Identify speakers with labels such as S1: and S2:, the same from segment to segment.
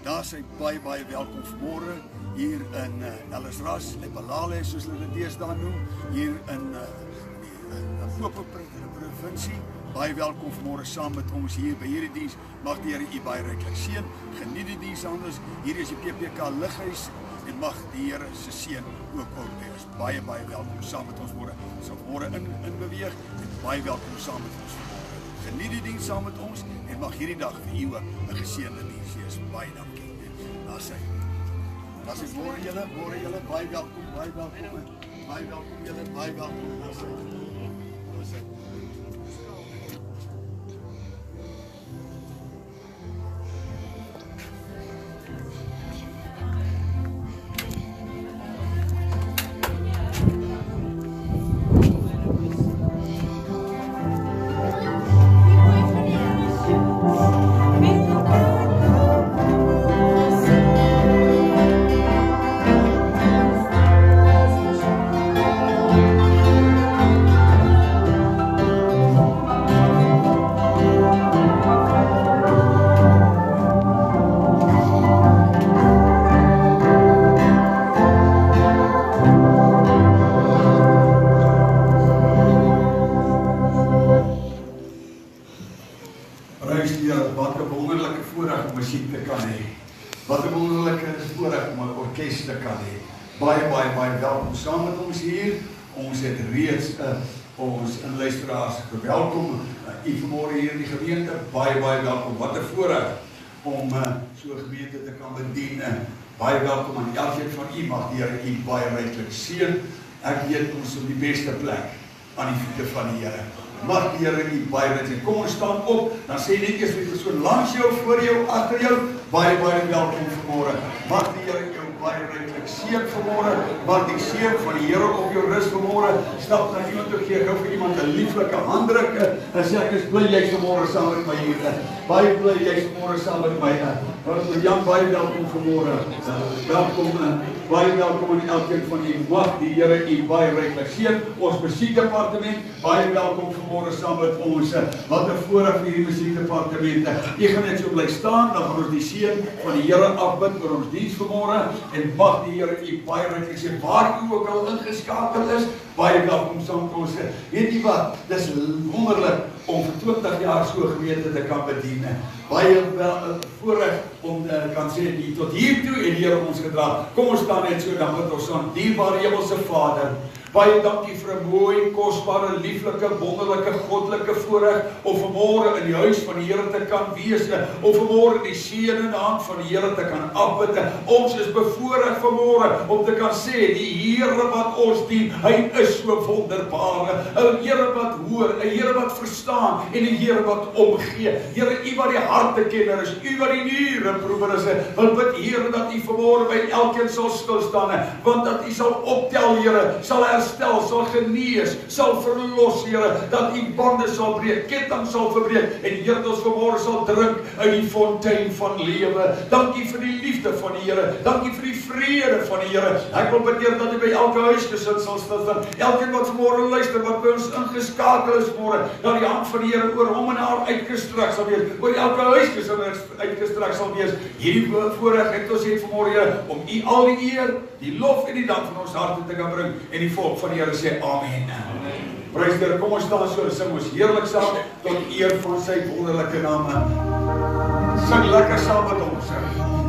S1: Daar sy baie welkom vanmôre hier in Ellisras, Lepalale soos hulle dit deesdae noem, hier in die provinsie. Baie welkom vanmôre saam met ons hier by hierdie diens. Mag die Here u baie ryklik seën. Geniet die diens anders. Hier is die PPK Lighuis en mag die Here se seën ook oor wees. Baie welkom saam met ons môre. So môre in beweeg en baie welkom saam met ons vanmôre. Geniet die diens saam met ons en mag hierdie dag vir u ook 'n geseënde diens wees. Baie dankie. Daar sê môre julle, baie welkom julle, baie welkom. Daar sê. Baie welkom saam met ons hier. Ons het reeds ons inluisteraars verwelkom. U vanmôre hier in die gemeente, baie welkom. Wat 'n voorreg om so 'n gemeente te kan bedien. Baie welkom aan elkeen van u. Mag die Here u baie ryklik seën. Ek weet ons is op die beste plek aan die voete van die Here. Mag die Here u baie ryklik. Kom ons staan op, dan sê net eers vir die persoon langs jou, voor jou, agter jou, baie welkom vanmôre. Mag die Here jou baie ryklik seën vanmôre. Mag die seën van die Here op jou rus vanmôre. Stap na iemand toe, gee gou vir iemand 'n lieflike handdruk en sê ek is bly jy's vanmôre saam met my hier. Baie bly jy's vanmôre saam met my. Jan, baie welkom vanmôre. Baie welkom aan elkeen van u. Mag die Here u baie ryklik seën. Ons musiekdepartement, baie welkom vanmôre saam met ons. Wat 'n voorreg vir hierdie musiekdepartement. U gaan net so bly staan, dan gaan ons die seën van die Here afbid oor ons diens vanmôre. En mag die Here u baie ryklik seën. Waar u ook al ingeskakel is, baie welkom saam met ons. Weet jy wat? Dis wonderlik om vir 20 jaar so gemeente te kan bedien. Baie voorreg om kan sê die tot hier toe en die Here ons gedra. Kom ons staan net so dan met ons aan. Dierbare Hemelse Vader, baie dankie vir 'n mooi, kosbare, lieflike, wonderlike, goddelike voorreg om vanmôre in die huis van die Here te kan wees, om vanmôre die seënende hand van die Here te kan afbid. Ons is bevoorreg vanmôre om te kan sê, die Here wat ons dien, hy is so wonderbaar. 'n Here wat hoor, 'n Here wat verstaan en 'n Here wat omgee. Here, u wat die harte kenner is, u wat die niere proewer is, wil bid Here dat u vanmôre by elkeen sal stil staan, want dat u sal optel, Here, sal herstel, sal genees, sal verlos, Here, dat u bande sal breek, ketting sal verbreek, en Here, dat ons vanmôre sal drink uit die fontein van lewe. Dankie vir die liefde van die Here, dankie vir die vrede van die Here. Ek wil bid, Here, dat u by elke huisgesin sal staan, elkeen wat vanmôre luister, wat by ons ingeskakel is vanmôre, dat die hand van die Here oor hom en haar uitgestrek sal wees, oor elke huisgesin uitgestrek sal wees. Hierdie voorreg het ons het vanmôre, Here, om u al die eer, die lof en die dank van ons harte te kan bring, en die volk van die Here sê amen. Prys die Here, kom ons staan so en sing ons heerlik saam tot eer van sy wonderlike naam. Sing lekker saam met ons.
S2: Oh,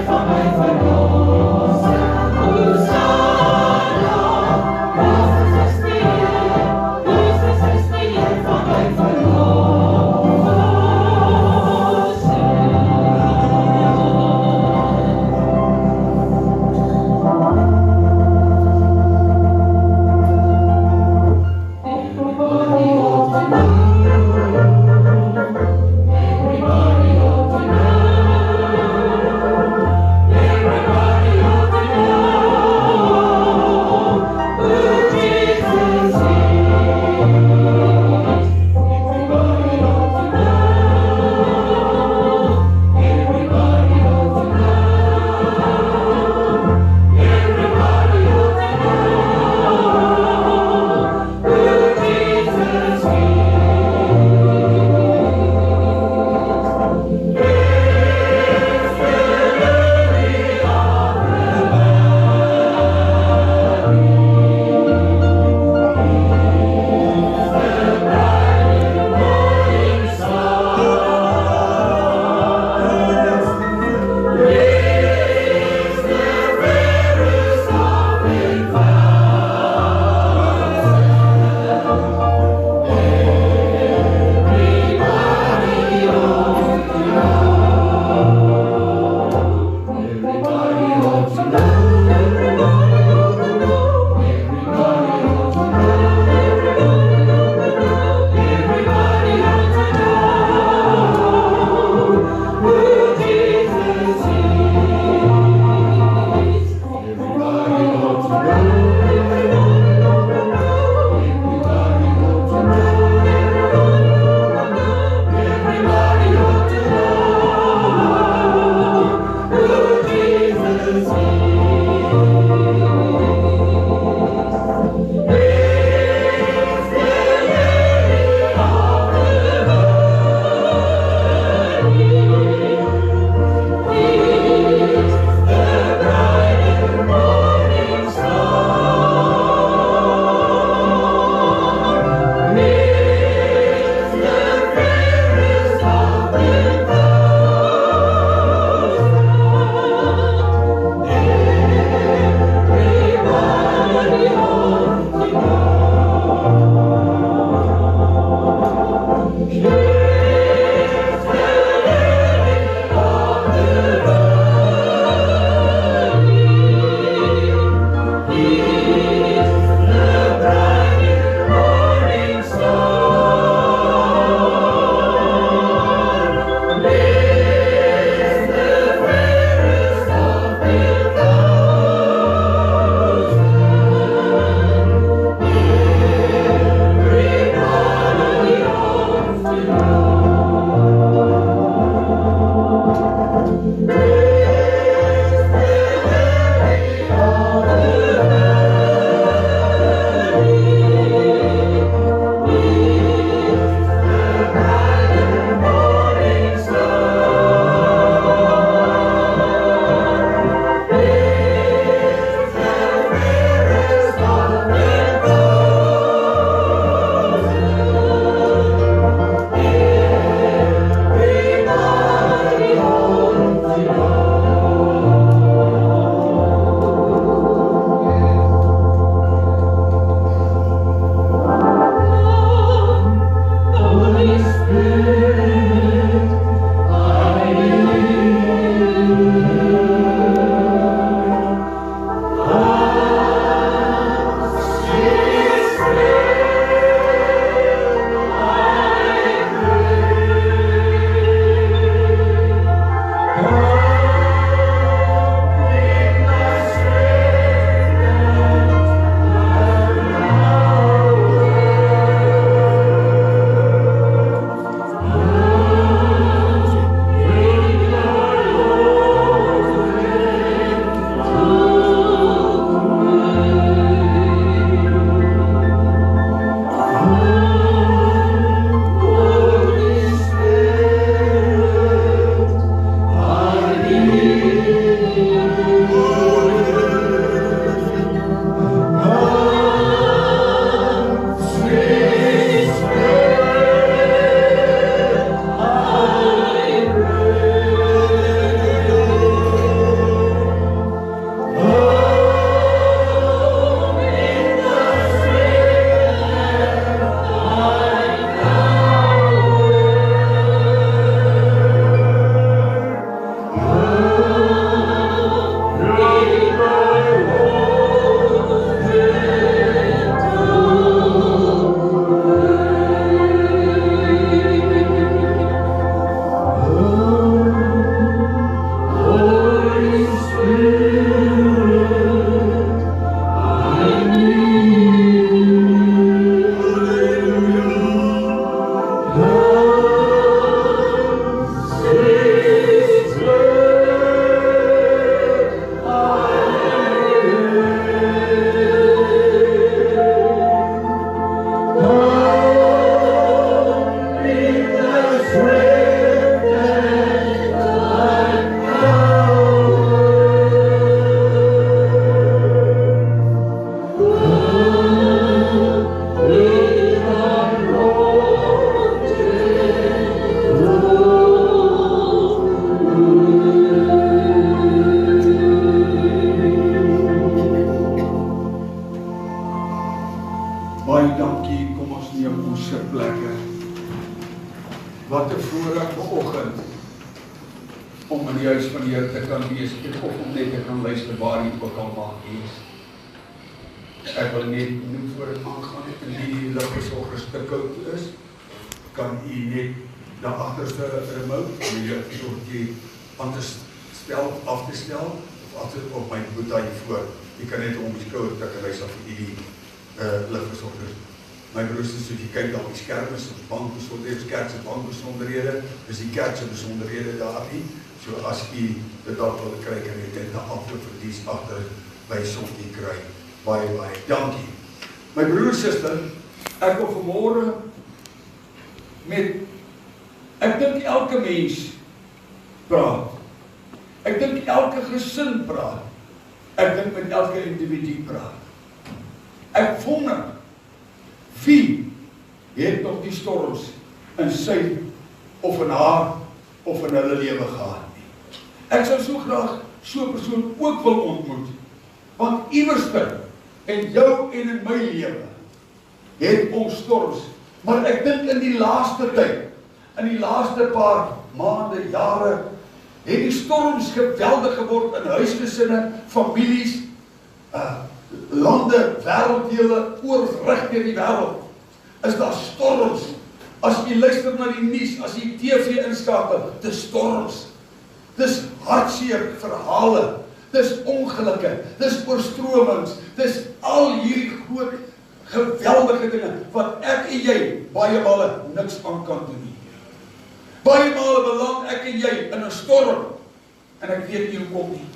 S2: Van
S1: in die huis van die Here te kan wees, en of om net te kan luister waar jy ook al mag wees. Ek wil net noem voor het aangaan, indien die lighuisoggendens te koud is, kan jy net na agterste remote, om jy aan te stel, af te stel, of op my boeta hiervoor. Jy kan net om die skouer tik en wys af vir die lighuisoggendens. My broers, as jy kyk op die skerm is, ons bankbesonderhede, kerkse bankbesonderhede, is die kerkse besonderhede daar nie. So as jy dit dalk wil kry, kan jy dit na afloop vir diens agter by sonkie kry. Baie, baie dankie. My broer, suster, ek wil vanmôre met, ek dink elke mens praat. Ek dink elke gesin praat. Ek dink met elke individu praat. Ek wonder, wie het nog die storms in sy, of in haar, of in hulle lewe gehad nie? Ek sou so graag so 'n persoon ook wil ontmoet, want iewerste in jou en in my lewe het ons storms, maar ek dink in die laaste tyd, in die laaste paar maande, jare, het die storms geweldig geword in huisgesinne, families, lande, wêrelddele, oorrig deur die wêreld, is daar storms. As jy luister na die nuus, as jy TV inskakel, dis storms. Dis hartseer verhale, dis ongelukke, dis oorstromings, dis al hierdie groot, geweldige dinge, wat ek en jy baie male niks aan kan doen nie. Baie male beland ek en jy in 'n storm, en ek weet nie hoekom nie.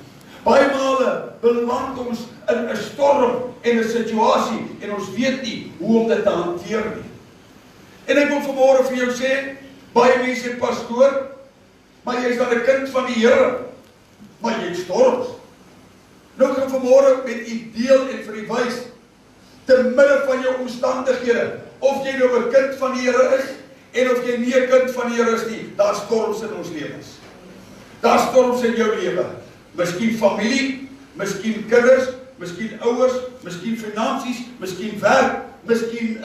S1: Baie male beland ons in 'n storm en 'n situasie, en ons weet nie hoe om dit te hanteer nie. En ek wil vanmôre vir jou sê, baie mense sê, pastoor, maar jy is dan 'n kind van die Here, maar jy het storms. Nou ek gaan vanmôre met u deel en vir u wys, te midde van jou omstandighede, of jy nou 'n kind van die Here is, en of jy nie 'n kind van die Here is nie, daar storms in ons lewens. Daar storms in jou lewe. Miskien familie, miskien kinders, miskien ouers, miskien finansies, miskien werk, miskien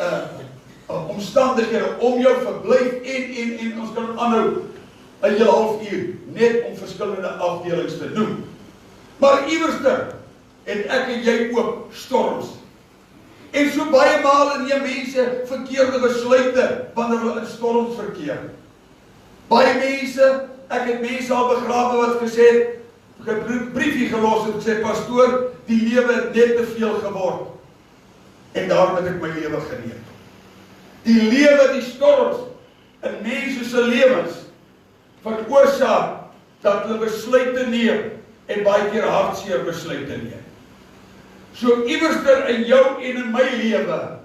S1: omstandighede om jou verblyf en ons kan aanhou 'n hele halfuur net om verskillende afdelings te noem. Maar iewerste het ek en jy ook storms. En so baie male neem mense verkeerde besluite wanneer hulle in storms verkeer. Baie mense, ek het mense al begrawe wat gesê het, ek het 'n briefie gelos en gesê, pastoor, die lewe het net te veel geword. En daarom het ek my lewe geneem. Die lewe, die storms in mense se lewens veroorsaak dat hulle besluite neem en baie keer hartseer besluite neem. So iewerster in jou en in my lewe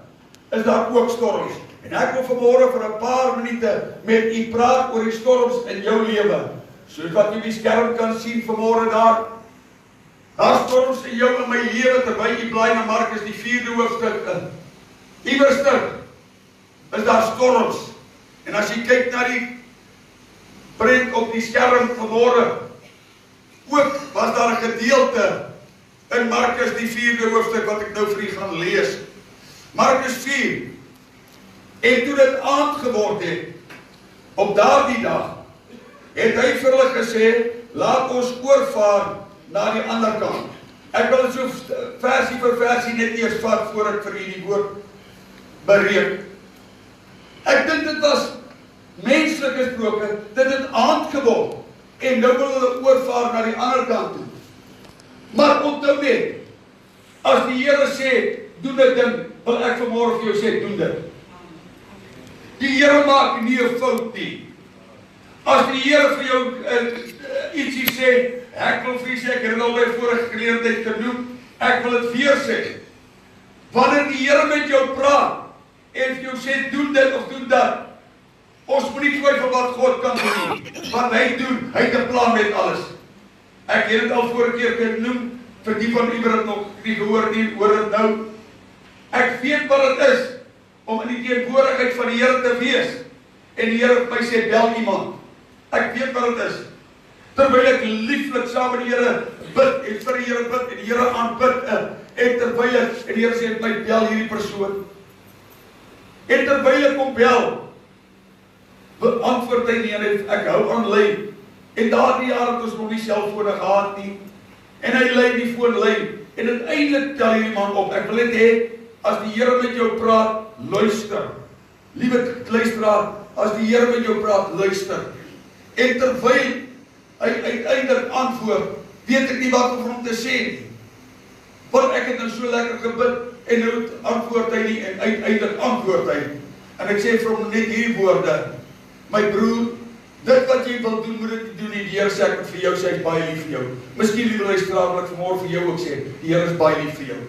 S1: is daar ook storms. En ek wil vanmôre vir 'n paar minute met u praat oor die storms in jou lewe. Soos wat jy die skerm kan sien vanmôre daar. Daar storms in jou en my lewe terwyl jy blaai na Markus die 4de hoofstuk in. Iewerster is daar storms. En as jy kyk na die prent op die skerm vanmôre, ook was daar 'n gedeelte in Markus die 4de hoofstuk wat ek nou vir u gaan lees. Markus 4. En toe dit aand geword het, op daardie dag, het hy vir hulle gesê, laat ons oorvaar na die ander kant. Ek wil dit so versie vir versie net eers vat voor ek vir u die woord bereik. Ek dink dit was menslik gesproke, dit het aand geword en nou wil hulle oorvaar na die ander kant toe. Maar onthou net, as die Here sê, doen dit ding, wil ek vanmôre vir jou sê, doen dit. Die Here maak nie 'n fout nie. As die Here vir jou ietsie sê, ek wil vir u sê, ek het al by vorige geleentheid genoem, ek wil dit weer sê. Wanneer die Here met jou praat, en vir jou sê, doen dit of doen dat, ons moet nie twyfel wat God kan doen nie. Wat hy doen, hy het 'n plan met alles. Ek het dit al vorige keer genoem, vir die van u wat dit nog nie gehoor nie, hoor dit nou. Ek weet wat dit is, om in die teenwoordigheid van die Here te wees, en die Here my sê, bel iemand. Ek weet wat dit is. Terwyl ek lieflik saam met die Here bid, en vir die Here bid, en die Here aanbid, en terwyl ek, en die Here sê, my bel hierdie persoon. En terwyl ek kom bel, beantwoord hy nie, en ek hou aan lyn, En daardie jaar het ons nog nie selfone gehad nie. En hy lei die foon lei. En uiteindelik tel hierdie man op. Ek wil net hê, as die Here met jou praat, luister. Liewe luisteraar, as die Here met jou praat, luister. En terwyl hy uiteindelik antwoord, weet ek nie wat om vir hom te sê nie. Want ek het nou so lekker gebid, en nou antwoord hy nie, en uiteindelik antwoord hy. En ek sê vir hom net hierdie woorde, my broer, dit wat jy wil doen, moet dit doen nie. Die Here sê ek vir jou, sy is baie lief vir jou. Miskien liewe luisteraar, wat ek vanmôre vir jou ook sê, die Here is baie lief vir jou.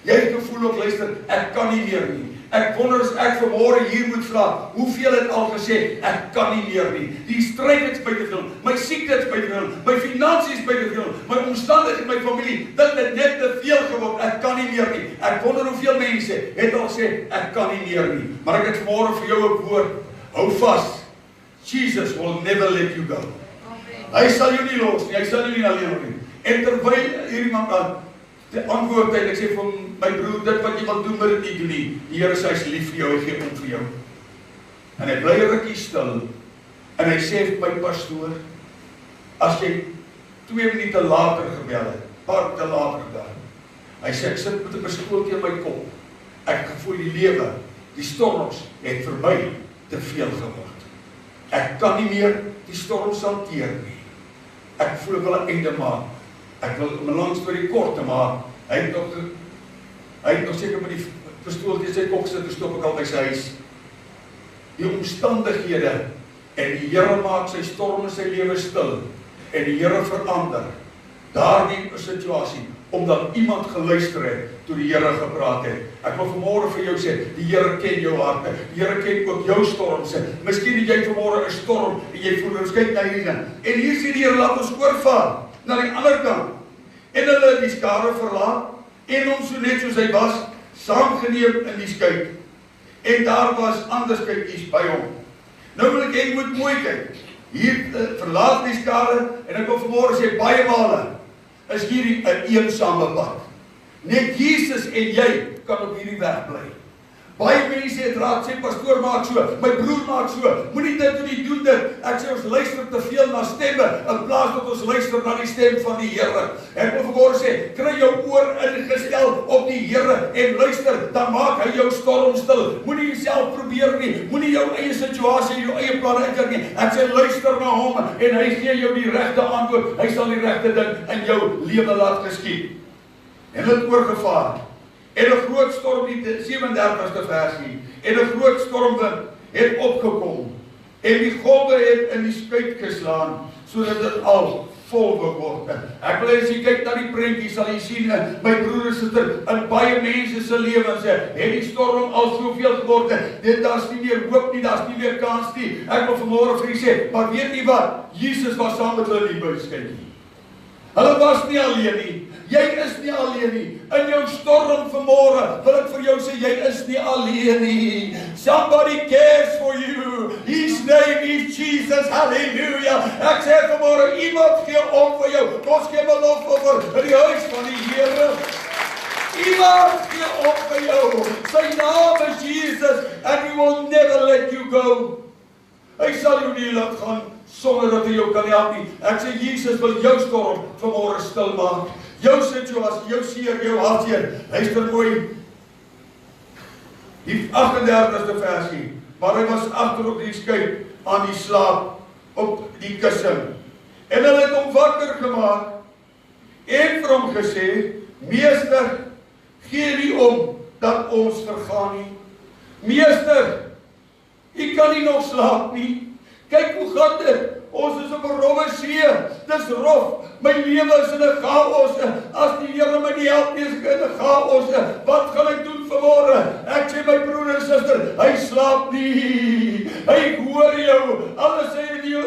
S1: Jy het gevoel ook, luister, ek kan nie meer nie. Ek wonder as ek vanmôre hier moet vra, hoeveel het al gesê, ek kan nie meer nie. Die stryd het by te veel, my siekte het by te veel, my finansies by te veel, my omstandighede, my familie, dit het net te veel geword, ek kan nie meer nie. Ek wonder hoeveel mense het al gesê, ek kan nie meer nie. Maar ek het vanmôre vir jou 'n woord, hou vas. Jesus will never let you go. Hy sal jou nie los nie, hy sal jou nie alleen laat nie. En terwyl hierdie man antwoord hy, ek sê vir my broer, dit wat jy wil doen, moet dit nie doen nie. Die Here sê hy is lief vir jou, hy gee om vir jou. En hy bly 'n rukkie stil. En hy sê vir my pastoor, as jy 2 minute later gebel het, paar minute later gebel. Hy sê ek sit met 'n pistool teen my kop. Ek gevoel die lewe, die storms het vir my te veel geword. Ek kan nie meer die storms hanteer nie. Ek voel ek wil 'n einde maak. Ek wil my lang storie kort te maak. Hy het nog seker met die pistool teen sy kop gesit, toe stop ek al by sy huis. Die omstandighede en die Here maak sy storm in sy lewe stil en die Here verander daardie situasie omdat iemand geluister het toe die Here gepraat het. Ek wil vanmôre vir jou sê, die Here ken jou harte. Die Here ken ook jou storms. Miskien het jy vanmôre 'n storm en jy voel ons kyk na hierdie en hier sien die Here laat ons oorvaar na die ander kant. En hulle het die skare verlaat en hom so net soos hy was, saamgeneem in die skei. En daar was ander skytjies by hom. Nou wil ek hê jy moet mooi kyk. Hier verlaat die skare en ek wil vanmôre sê baie male is hierdie 'n eensame pad. Net Jesus en jy kan op hierdie weg bly. Baie mense het raad sê, pastoor maak so, my broer maak so, moenie dit doen, nie doen dit. Ek sê ons luister te veel na stemme, in plaas dat ons luister na die stem van die Here. Ek wil vanmôre sê, kry jou oor ingestel op die Here en luister, dan maak hy jou storm stil. Moenie jouself probeer nie, moenie jou eie situasie, jou eie planne uitwerk nie. Ek sê luister na hom en hy gee jou die regte antwoord. Hy sal die regte ding in jou lewe laat geskied. En hulle het oorgevaar. En 'n groot storm, die 37ste versie, en 'n groot stormwind het opgekom, en die golwe het in die skuit geslaan, sodat dit al vol geword het. Ek wil as jy kyk na die prentjie, sal jy sien, my broer en suster, in baie mense se lewens, het die storm al soveel geword, daar's nie meer hoop nie, daar's nie meer kans nie. Ek wil vanmôre vir jy sê, maar weet nie wat, Jesus was saam met hulle in die buitskytjie. Hulle was nie alleen nie. Jy is nie alleen nie. In jou storm vanmôre wil ek vir jou sê, jy is nie alleen nie. Somebody cares for you. His name is Jesus. Hallelujah. Ek sê vanmôre, iemand gee om vir jou. Ons gee belofte vir die huis van die Here. Iemand gee om vir jou. Sy naam is Jesus and he will never let you go. Hy sal jou nie laat gaan sonder dat hy jou kan help nie. Ek sê Jesus wil jou storm vanmôre stil maak. Jou situasie, jou seer, jou hartseer. Luister mooi. Die 38ste versie. Maar hy was agter op die skei aan die slaap op die kussing. En hulle het hom wakker gemaak en vir hom gesê, meester, gee nie om dat ons vergaan nie. Meester, ek kan nie nog slaap nie. Kyk hoe gaan dit. Ons is op 'n rowwe see. Dis rof. My lewe is in 'n chaos. As die Here my nie help nie, is ek in 'n chaos. Wat gaan ek doen vanmôre? Ek sê my broer en suster, hy slaap nie. Hy hoor jou. Alles sê jy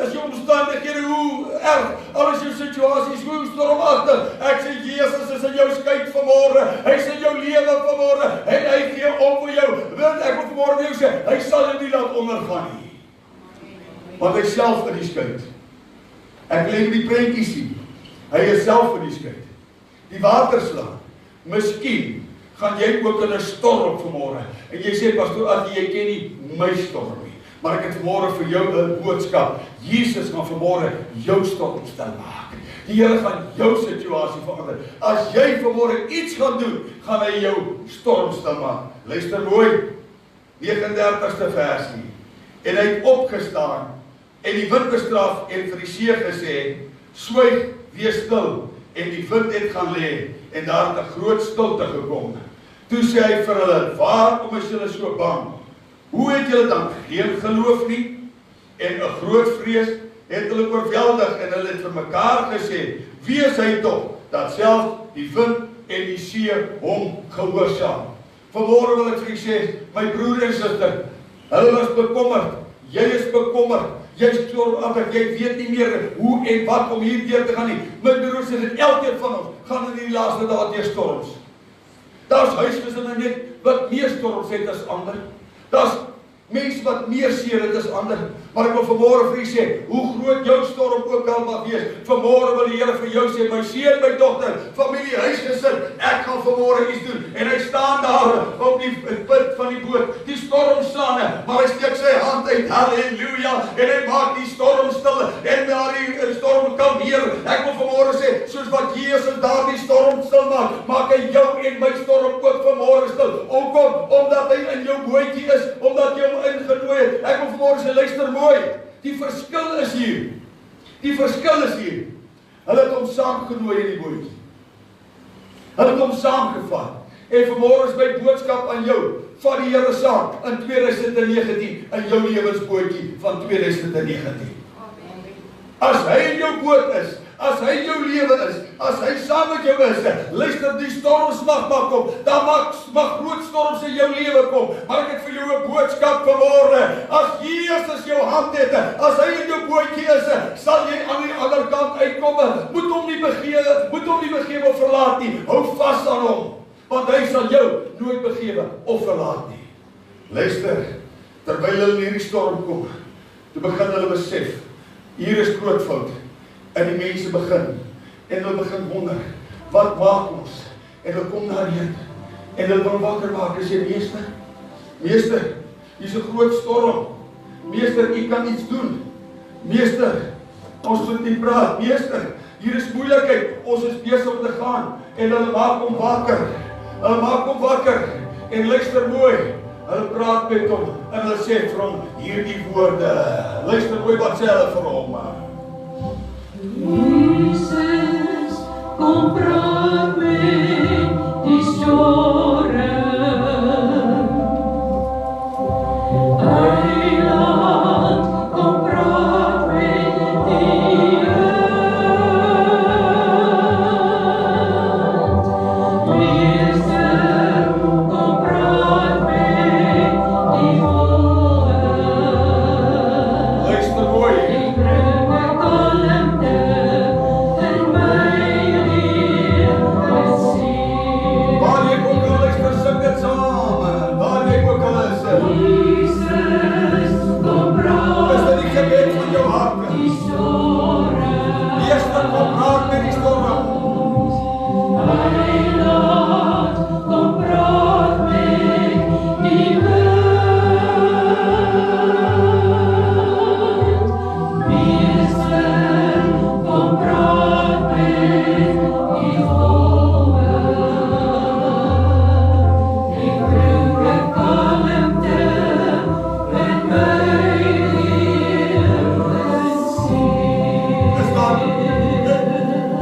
S1: as jou omstandighede hoe erg, alles jou situasies hoe stormagtig. Ek sê Jesus is in jou skei vanmôre. Hy is in jou lewe vanmôre en hy gee om vir jou. Want ek wil vanmôre vir jou sê, hy sal jou nie laat ondergaan nie. Want hy self in die skei. Ek wil net die prentjie sien. Hy is self in die skei. Die waterslag. Miskien gaan jy ook in 'n storm vanmôre. En jy sê, pastoor Attie, jy ken nie my storm nie. Maar ek het vanmôre vir jou 'n boodskap. Jesus gaan vanmôre jou stormstil maak. Die Here gaan jou situasie verander. As jy vanmôre iets gaan doen, gaan hy jou stormstil maak. Luister mooi, 39ste versie. En hy het opgestaan en die wind bestraf en vir die see gesê, swyg, wees stil. En die wind het gaan lê en daar het 'n groot stilte gekom. Toe sê hy vir hulle, waarom is julle so bang? Hoe het julle dan geen geloof nie? En 'n groot vrees het hulle oorweldig en hulle het vir mekaar gesê, wie is hy tog, dat selfs die wind en die see hom gehoorsaam? Vanmôre wil ek vir julle sê, my broer en suster, hulle was bekommerd, jy is bekommerd, jy stormagtig, jy weet nie meer hoe en wat om hier deur te gaan nie. My broers en elkeen van ons gaan in die laaste dae deur storms. Daar's huisgesinne net wat meer storms het as ander. Daar's mense wat meer seer het as ander. Maar ek wil vanmôre vir u sê, hoe groot jou storm ook al mag wees, vanmôre wil die Here vir jou sê, my seun, my dogter, familie, huisgesin, ek gaan vanmôre iets doen. En hy staan daar op die punt van die boot. Die storm staan, maar hy steek sy hand uit, halleluja, en hy maak die storm stil en daardie storm kalmeer. Ek wil vanmôre sê, soos wat Jesus daardie storm stil maak, maak hy jou en my storm ook vanmôre stil. Hoekom? Omdat hy in jou bootjie is, omdat jy hom ingenooi het. Ek wil vanmôre sê, luister mooi. Die verskil is hier. Die verskil is hier. Hulle het hom saamgenooi in die bootjie. Hulle het hom saamgevat. En vanmôre is my boodskap aan jou, vat die Here saam in 2019 in jou lewensbootjie van 2019. As hy in jou boot is, as hy jou lewe is, as hy saam met jou is, luister, die storms mag kom, dan mag groot storms in jou lewe kom, maar ek het vir jou 'n boodskap vanmôre. As Jesus jou hand het, as hy in jou bootjie is, sal jy aan die ander kant uitkom. Moet hom nie begewe of verlaat nie. Hou vas aan hom, want hy sal jou nooit begewe of verlaat nie. Luister, terwyl hulle in hierdie storm kom, toe begin hulle besef, hier is groot fout. En die mense begin, en hulle begin wonder, wat maak ons? En hulle kom na die Here, en hulle wil wakker maak, en sê, Meester, hier's 'n groot storm. Meester, u kan iets doen. Meester, ons moet nie praat. Meester, hier is moeilikheid, ons is besig om te gaan. En hulle maak hom wakker. En luister mooi, hulle praat met hom, en hulle sê vir hom hierdie woorde. Luister mooi, wat sê hulle vir hom?
S2: Jesus, kom praat met die storm. Heiland, kom praat met die wind. Meester, kom praat met die wolke.
S1: Luister mooi.
S2: Ik bring 'n kalmte in my lewe sien.
S1: Waar jy ook al luister, sing dit saam. Waar jy ook al is.
S2: Jesus, kom praat
S1: Is dit die gebed van jou hart?
S2: die storm.
S1: Meester, kom praat met die storm.
S2: Heiland, kom praat met die wind. Meester, kom praat met die wolke. Ik bring 'n kalmte in my lewe sien.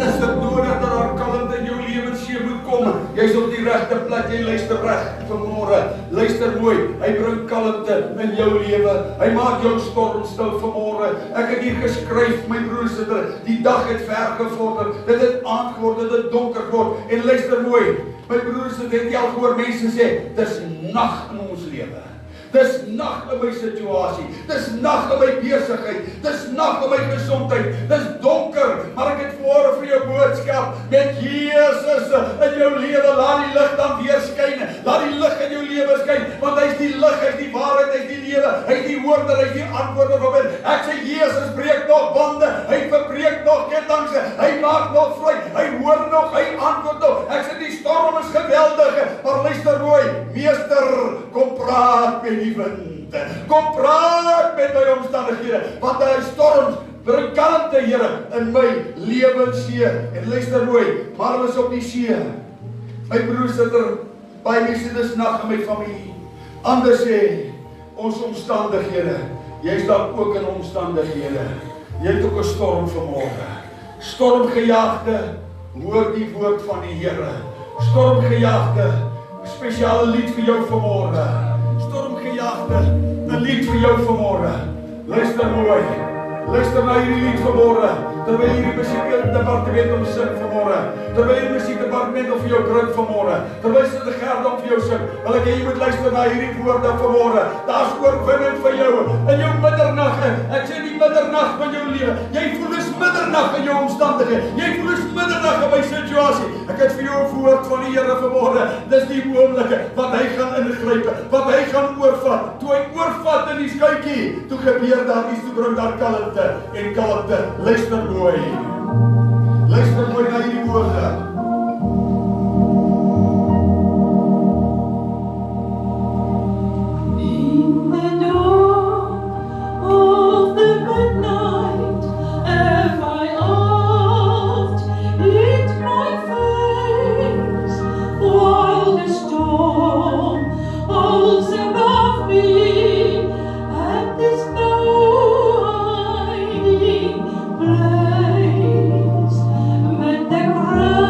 S1: Is dit nodig dat daar kalmte in jou lewe moet kom? Jy's op die regte plek, jy luister reg vanmôre. Luister mooi, hy bring kalmte in jou lewe. Hy maak jou storm stil vanmôre. Ek het hier geskryf, my broers en susters, die dag het ver gevorder. Dit het aand geword, dit het donker geword. En luister mooi, my broers, het jy al gehoor mense sê, dis nag in ons lewe. Dis nag in my situasie, dis nag in my besigheid, dis nag in my gesondheid, dis donker, maar ek het vanmôre vir jou boodskap, met Jesus in jou lewe, laat die lig dan weer skyn, laat die lig in jou lewe skyn, want hy is die lig, hy is die waarheid, hy is die lewe, hy is die hoorder, hy is die antwoorde van dit. Ek sê, Jesus breek nog bande, hy verbreek nog kettinge, hy maak nog vry, hy hoor nog, hy antwoord nog. Ek sê, die storm is geweldig, maar luister mooi, Meester, kom praat met die wind. Kom praat met my omstandighede, want hy storms bring kalmte, Here, in my lewenssee. En luister mooi, maar is op die see. My broer sit by my sê dis nag in my familie. Anders sê ons omstandighede. Jy's dan ook in omstandighede. Jy het ook 'n storm vanmôre. Stormgejaagde, hoor die woord van die Here. Stormgejaagde, spesiale lied vir jou vanmôre. Stormgejaagde, 'n lied vir jou vanmôre. Luister mooi. Luister na hierdie lied vanmôre. Terwyl hierdie musiekdepartement om sing vanmôre. Terwyl die musiekdepartement vir jou druk vanmôre. Terwyl sy die gerd om vir jou sing. Wil ek hê jy moet luister na hierdie woorde vanmôre. Daar's oorwinning vir jou in jou middernag. Ek sê die middernag van jou lewe. Jy voel dis middernag in jou omstandighede. Jy voel dis middernag in my situasie. Ek het vir jou 'n woord van die Here vanmôre. Dis die oomblikke wat hy gaan ingryp, wat hy gaan oorvat. Toe hy oorvat in die skuitjie, toe gebeur daar iets, toe bring daar kalmte en kalmte. Luister mooi. Luister mooi na hierdie woorde.
S2: In the dawn of the midnight, have I oft hid my face, while the storm holds above me, and there's no hiding place. But the ground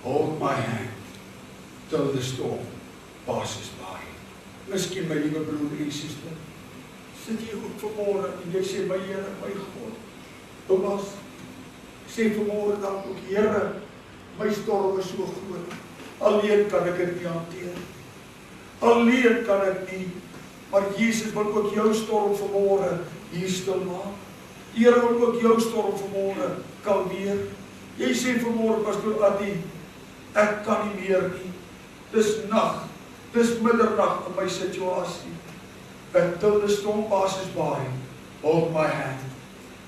S1: hold my hand till the storm passes by. Miskien my liewe broer en suster, sit jy ook vanmôre en jy sê, my Here, my God, oumas, sê vanmôre dan ook, Here, my storm is so groot, alleen kan ek dit nie hanteer, alleen kan ek nie, maar Jesus wil ook jou storm vanmôre hier stil maak. Die Here wil ook jou storm vanmôre kalmeer. Jy sê vanmôre, Pastoor Attie, ek kan nie meer nie. Dis nag, dis middernag in my situasie. Until the storm passes by, hold my hand.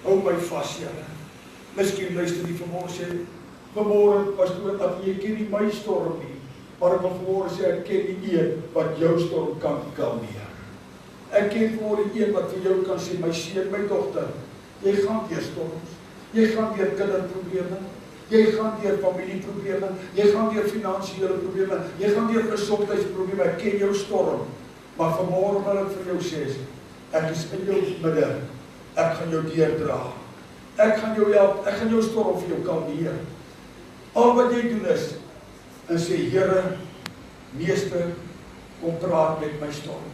S1: Hou my vas, Here. Miskien luister jy vanmôre sê, vanmôre, Pastoor Attie, jy ken nie my storm nie, maar ek wil vanmôre sê, ek ken die een wat jou storm kan kalmeer. Ek ken vanmôre die een wat vir jou kan sê, my seun, my dogter, jy gaan deur storms, jy gaan deur kinderprobleme, jy gaan deur familieprobleme, jy gaan deur finansiële probleme, jy gaan deur gesondheidsprobleme, ek ken jou storm, maar vanmôre wil ek vir jou sê, ek is in jou midde, ek gaan jou deurdra, ek gaan jou help, ek gaan jou storm vir jou kalmeer. Al wat jy doen is, en sê, Here, Meester, kom praat met my storm,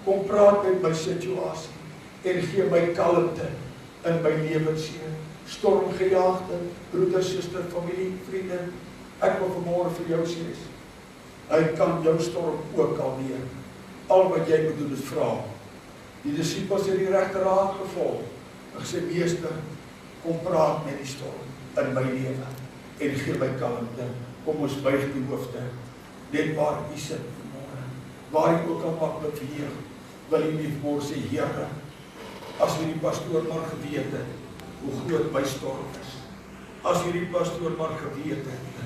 S1: kom praat met my situasie, en gee my kalmte in my lewensseer. Stormgejaagde, broeder, suster, familie, vriende, ek wil vanmôre vir jou sê, hy kan jou storm ook kalmeer. Al wat jy moet doen is vra. Die disippels het die regte raad gevolg, en gesê, Meester, kom praat met die storm in my lewe, en gee my kalmte. Kom ons buig die hoofde, net waar jy sit vanmôre, waar jy ook al maklik hier, wil jy nie vanmôre sê, Here, as jy die pastoor maar geweet het, hoe groot my storm is. As jy die pastoor maar geweet het,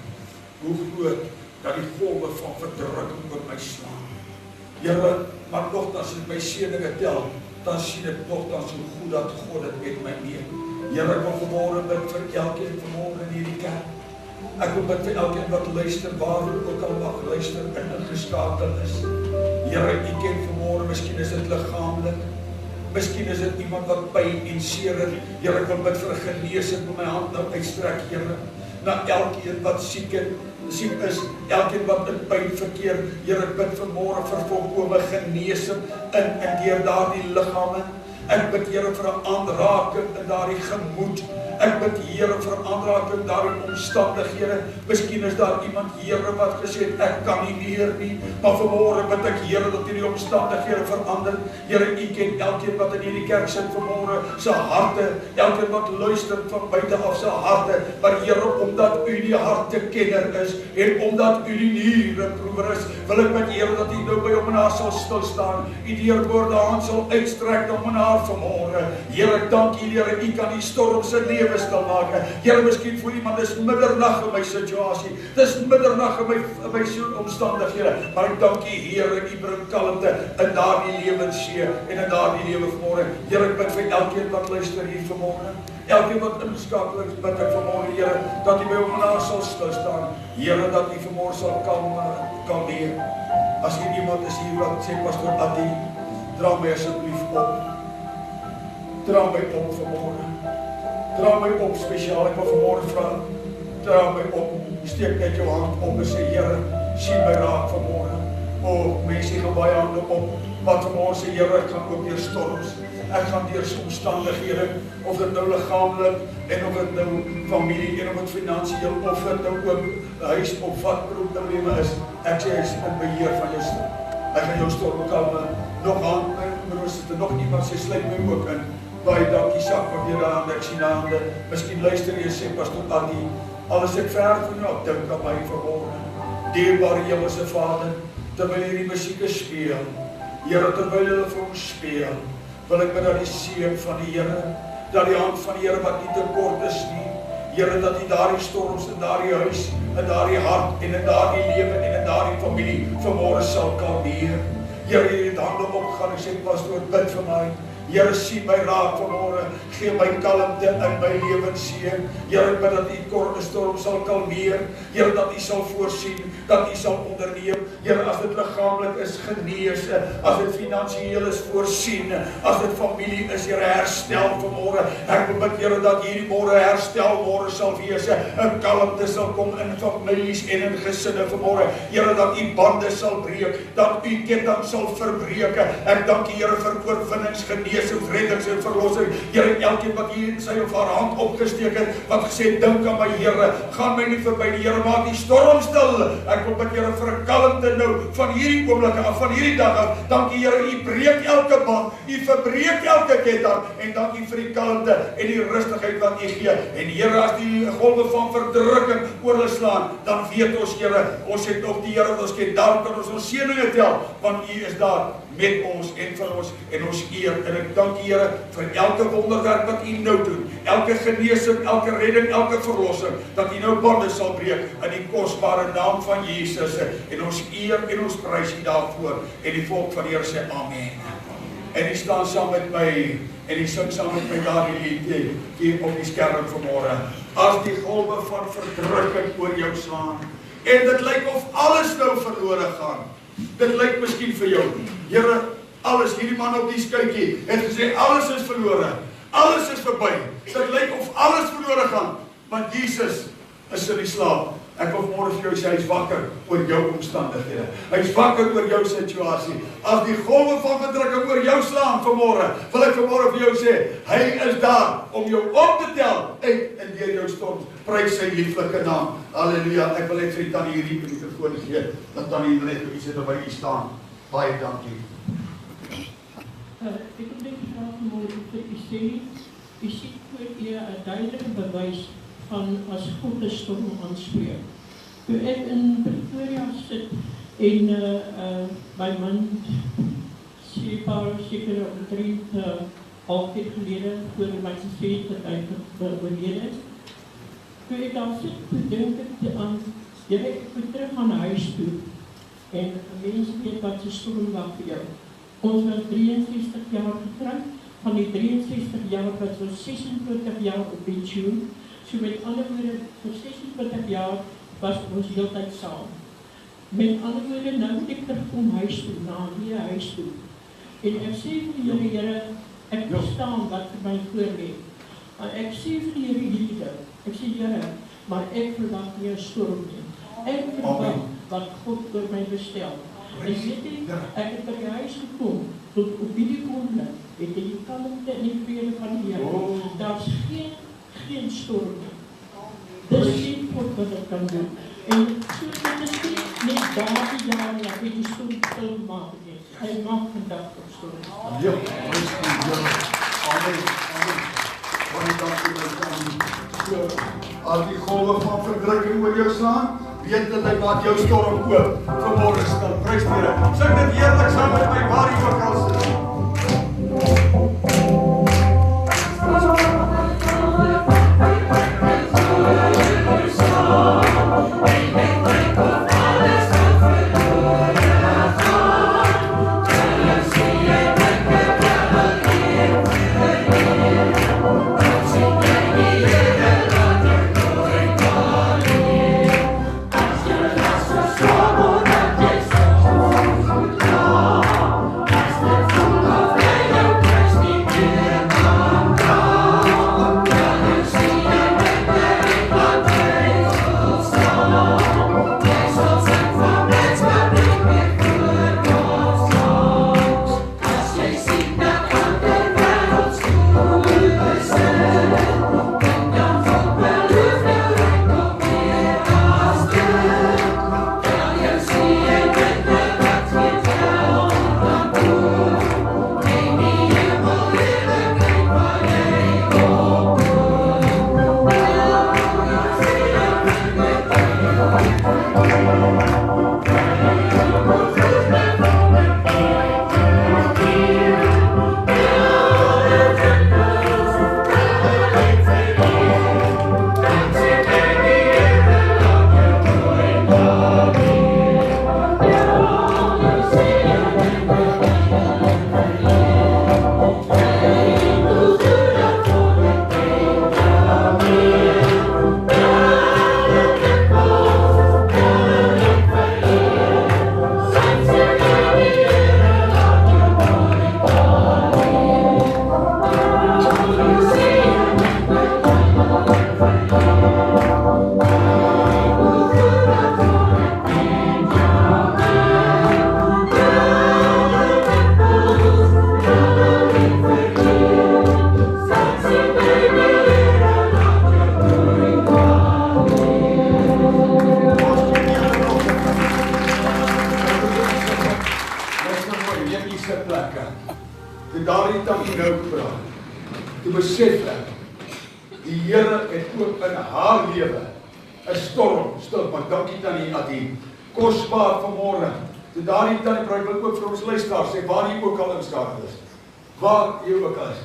S1: hoe groot dat die golwe van verdrukking oor my slaan. Here, maar nogtans as my seëninge tel, dan sien ek nogtans hoe goed dat God dit met my meen. Here, ek wil vanmôre bid vir elkeen vanmôre in hierdie kerk. Ek wil bid vir elkeen wat luister, waar ook al mag luister, en ingeskakel is. Here, U ken vanmôre, miskien is dit liggaamlik, miskien is dit iemand wat pyn en seer het. Here, ek wil bid vir genesing, met my hand nou uitstrek, Here, na elkeen wat siek is, elkeen wat in pyn verkeer. Here, ek bid vanmôre vir volkome genesing in en deur daardie liggame. Ek bid, Here, vir 'n aanraking in daardie gemoed. Ek bid, Here, vir 'n aanraking in daardie omstandighede. Miskien is daar iemand, Here, wat gesê het, ek kan nie meer nie, maar vanmôre bid ek, Here, dat hierdie omstandighede verander. Here, U ken elkeen wat in hierdie kerk sit vanmôre, se harte, elkeen wat luister van buite af se harte, maar Here, omdat U die hartekenner is, en omdat U die niereproewer is, wil ek met Here, dat U nou by hom en haar sal stilstaan, U deurboorde hand sal uitstrek na hom en haar vanmôre. Here, ek dank U, Here, U kan die storm se lewe stil maak. Here, miskien voel iemand, dis middernag in my situasie, dis middernag in my omstandighede, maar ek dank U, Here, U bring kalmte in daardie lewenssee en in daardie lewe vanmôre. Here, ek bid vir elkeen wat luister hier vanmôre, elkeen wat ingeskakel is, bid ek vanmôre, Here, dat U by hom en haar sal stilstaan. Here, dat U vanmôre sal kalmeer. As hier iemand is hier wat sê, Pastoor Attie, dra my asseblief op. Dra my op vanmôre. Dra my op spesiaal. Ek wil vanmôre vra, dra my op. Steek net jou hand op en sê, Here, sien my raak vanmôre. O, mense gaan baie hande op, wat vanmôre sê, Here, ek gaan ook deur storms. Ek gaan deur omstandighede, of dit nou liggaamlik, en of dit nou familie, en of dit finansiëel, of dit nou ook huis of wat probleme is. Ek sê, hy is in beheer van jou storm. Hy gaan jou storm kalme. Nog aan, broers, het er nog iemand sê, sluit my ook in. Baie dankie, sak van weer hande, ek sien hande. Miskien luister jy, sê Pastoor Attie, alles ek ver van jou, dink aan my vanmôre. Dierbare Hemelse Vader, terwyl hierdie musieke speel, Here, terwyl hulle vir ons speel, wil ek bid dat die seën van die Here, dat die hand van die Here wat nie te kort is nie, Here, dat U daardie storms in daardie huis, in daardie hart, en in daardie lewe, en in daardie familie vanmôre sal kalmeer. Here, jy het hande opgegaan en sê, Pastoor, bid vir my. Here, sien my raak vanmôre, gee my kalmte in my lewensseën. Here, ek bid dat U storm sal kalmeer. Here, dat U sal voorsien, dat U sal onderneem. Here, as dit liggaamlik is, genees, as dit finansiëel is, voorsien, as dit familie is, Here, herstel vanmôre. Ek bid, Here, dat hierdie môre herstel môre sal wees, 'n kalmte sal kom in families en in gesinne vanmôre. Here, dat U bande sal breek, dat U ketting sal verbreek. Ek dank U, Here, vir oorwinnings, genesing, reddings en verlossing. Here, elkeen wat hier in sy of haar hand opgesteek het, wat gesê, dink aan my Here, gaan my nie verby die Here, maak die storm stil. Ek wil bid, Here, vir 'n kalmte nou, van hierdie oomblik af, van hierdie dag af. Dankie, Here, U breek elke band, U verbreek elke ketting, en dankie vir die kalmte en die rustigheid wat U gee. En Here, as die golwe van verdrukking oor hulle slaan, dan weet ons, Here, ons het nog die Here wat ons ken, daarom kan ons seëninge tel, want U is daar met ons en vir ons en ons eer. En ek dank U, Here, vir elke wonderwerk wat U nou doen, elke genesing, elke redding, elke verlossing, dat U nou bande sal breek in die kosbare naam van Jesus. En ons eer en ons prys U daarvoor. En die volk van die Here sê amen. En U staan saam met my en U sing saam met my daar die lied hier op die skerm vanmôre. As die golwe van verdrukking oor jou slaan en dit lyk of alles nou verlore gaan. Dit lyk miskien vir jou, Here, alles, hierdie man op die skytjie het gesê, alles is verlore, alles is verby. Dit lyk of alles verlore gaan, want Jesus is in die slaap. Ek wil môre vir jou sê, hy is wakker oor jou omstandighede. Hy is wakker oor jou situasie. As die golwe van verdrukking oor jou slaan vanmôre, wil ek vanmôre vir jou sê, hy is daar om jou op te tel uit en deur jou storms. Prys sy lieflike naam. Halleluja. Ek wil net vir Tannie Hierdie die mikrofoon gee, dat Tannie net iets het by U staan. Baie dankie.
S3: Ek wil net graag môre vir U sê, U sien voor U 'n duidelike bewys van as God 'n storm aanspreek. Toe ek in Pretoria sit en my man sê paar seker omtrent half jaar gelede voor my gesê dat hy oorlede is. Toe ek daar sit, toe dink ek aan, Here, ek moet terug aan huis toe en mense weet wat se storm wag vir jou. Ons was 63 jaar getroud, van die 63 jaar was ons 26 jaar op pensioen. So met ander woorde, vir 26 jaar was ons heeltyd saam. Met ander woorde, nou moet ek terugkom huis toe, na die huis toe. En ek sê vir die Here, ek verstaan wat vir my voorlê. Ek sê vir die Here hierdie, ek sê Here, maar ek verwag nie 'n storm nie. Ek verwag wat God oor my bestel. En weet jy, ek het by die huis gekom, tot op die oomblik, het jy die kalmte en die vrede van die Here. Daar's geen storm nie. Dis nie God wat dit kan doen. En so dit is nie daar die jare dat jy die storm stil maak nie. Hy maak vandag op storm.
S1: Ja, amen. Baie dankie dat as die golwe van verdrukking oor jou slaan, weet dit wat jou storm oop vanmôre stil. Prys die Here. Sing dit heerlik saam met my waar jy ook al sit. daardie tannie nou praat, toe besef ek, die Here het ook in haar lewe 'n storm stil, maar dankie tannie Attie, kosbaar vanmôre. Toe daardie tannie praat, wil ook vir ons luisteraars sê, waar jy ook al inskakel is, waar jy ook al is,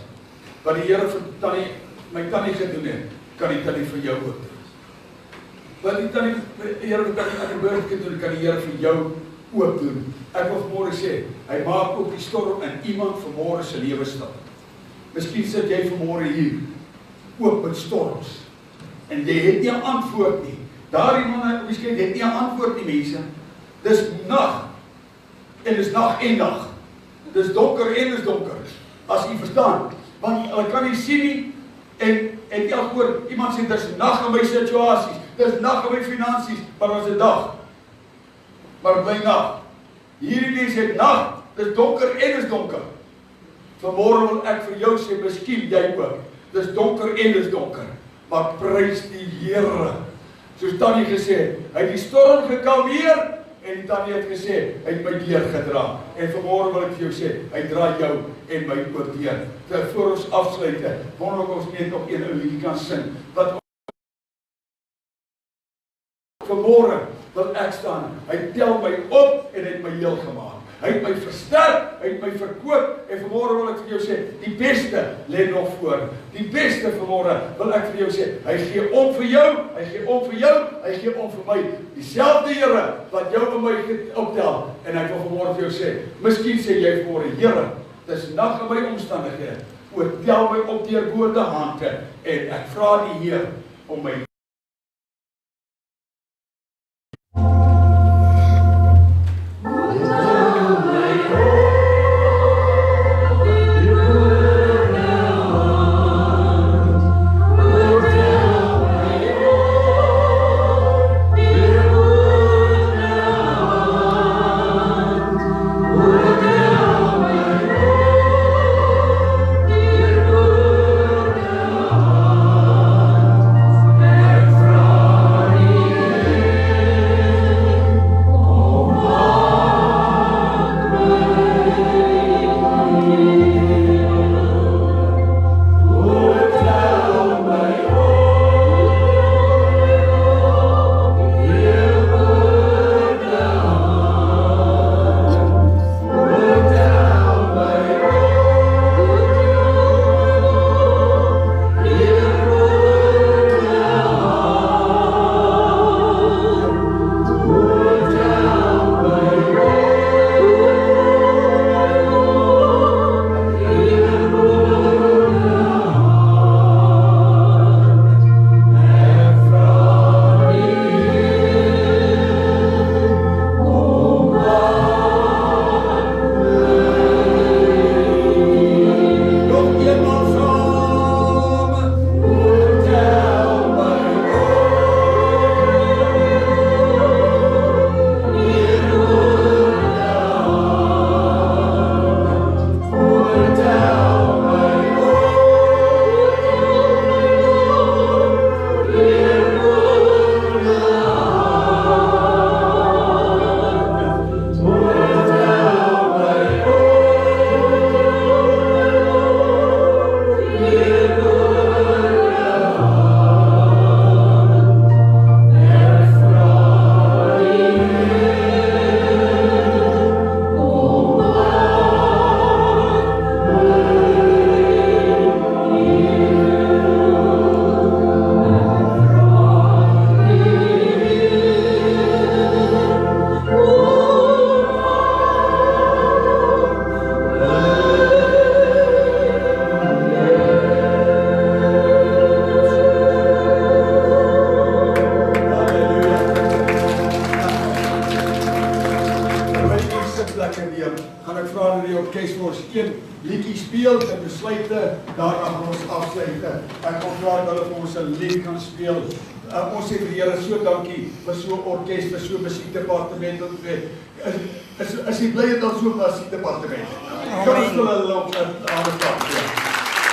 S1: wat die Here vir tannie, my tannie gedoen het, kan die tannie vir jou ook doen. Wat die tannie, die Here vir tannie Attie gedoen, kan die Here vir jou ook doen. Ek wil vanmôre sê, hy maak ook die storm in iemand vanmôre se lewe stil. Miskien sit jy vanmôre hier, ook met storms, en jy het nie 'n antwoord nie. Daardie manne, miskien het nie 'n antwoord nie, mense. Dis nag, en dis nag en dag. Dis donker en dis donker, as jy verstaan. Want hulle kan nie sien nie, en elke woord, iemand sê, dis nag in my situasies, dis nag in my finansies, maar ons is dag. Maar het bly nag. Hierdie mens het nag, dis donker en dis donker. Vanmôre wil ek vir jou sê, miskien jy ook, dis donker en dis donker, maar prys die Here. Soos Tannie gesê, hy het die storm gekalmeer, en die Tannie het gesê, hy het my deur gedra. En vanmôre wil ek vir jou sê, hy dra jou en my ook deur. Voor ons afsluit, wonder ons net nog een ou liedjie kan sing, wat vanmôre wil ek staan, hy tel my op en het my heel gemaak. Hy het my versterk, hy het my verkoop, en vanmôre wil ek vir jou sê, die beste lê nog voor. Die beste vanmôre wil ek vir jou sê, hy gee om vir jou, hy gee om vir jou, hy gee om vir my. Dieselfde Here wat jou en my optel, en ek wil vanmôre vir jou sê, miskien sê jy vanmôre, Here, dis nag in my omstandighede, oortel my op deur woorde hande, en ek vra die Heer om my daarna gaan ons afsluit. Ek wil vra dat hulle vir ons 'n lied kan speel. Ons sê vir die Here so dankie vir so 'n orkes, vir so 'n musiekdepartement. As jy bly het dan so 'n musiekdepartement. Kan ons hulle op aan die stap gee.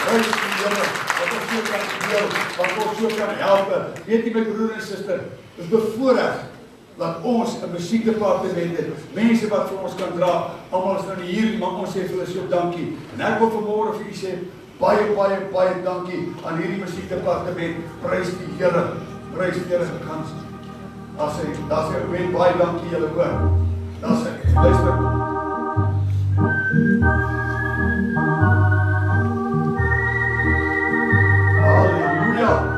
S1: Prys die Here, wat ons so kan speel, wat ons so kan help. Weet jy my broer en suster, is bevoorreg dat ons 'n musiekdepartement het, mense wat vir ons kan dra, almal is nou nie hier nie, maar ons sê vir hulle so dankie. En ek wil vanmôre vir u sê, baie dankie aan hierdie musiekdepartement, prys die Here, gaan, daar sê ook baie dankie julle hoor, daar sê, luister, halleluja,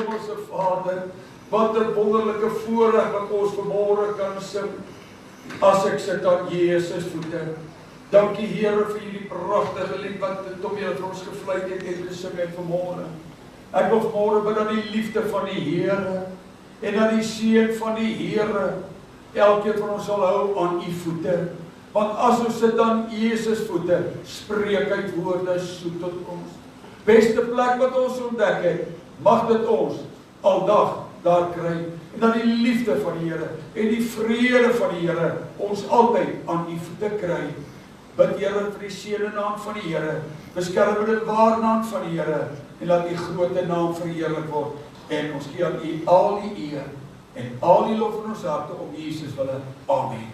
S1: Hemelse Vader, wat 'n wonderlike voorreg wat ons vanmôre kan sing, as ek sit aan Jesus voete. Dankie Here vir hierdie pragtige lied wat Tommy vir ons gevlei het en gesing het vanmôre. Ek wil vanmôre bid dat die liefde van die Here en dat die seën van die Here elkeen van ons sal hou aan u voete. Want as ons sit aan Jesus voete, spreek hy woorde soet tot ons. Beste plek wat ons ontdek het, mag dit ons aldag daar kry. En dat die liefde van die Here en die vrede van die Here ons altyd aan u voete kry. Bid Here vir die seënende hand van die Here, beskermende waarnaam van die Here, en laat die grote naam verheerlik word. En ons gee aan u al die eer en al die lof in ons harte om Jesus wille. Amen.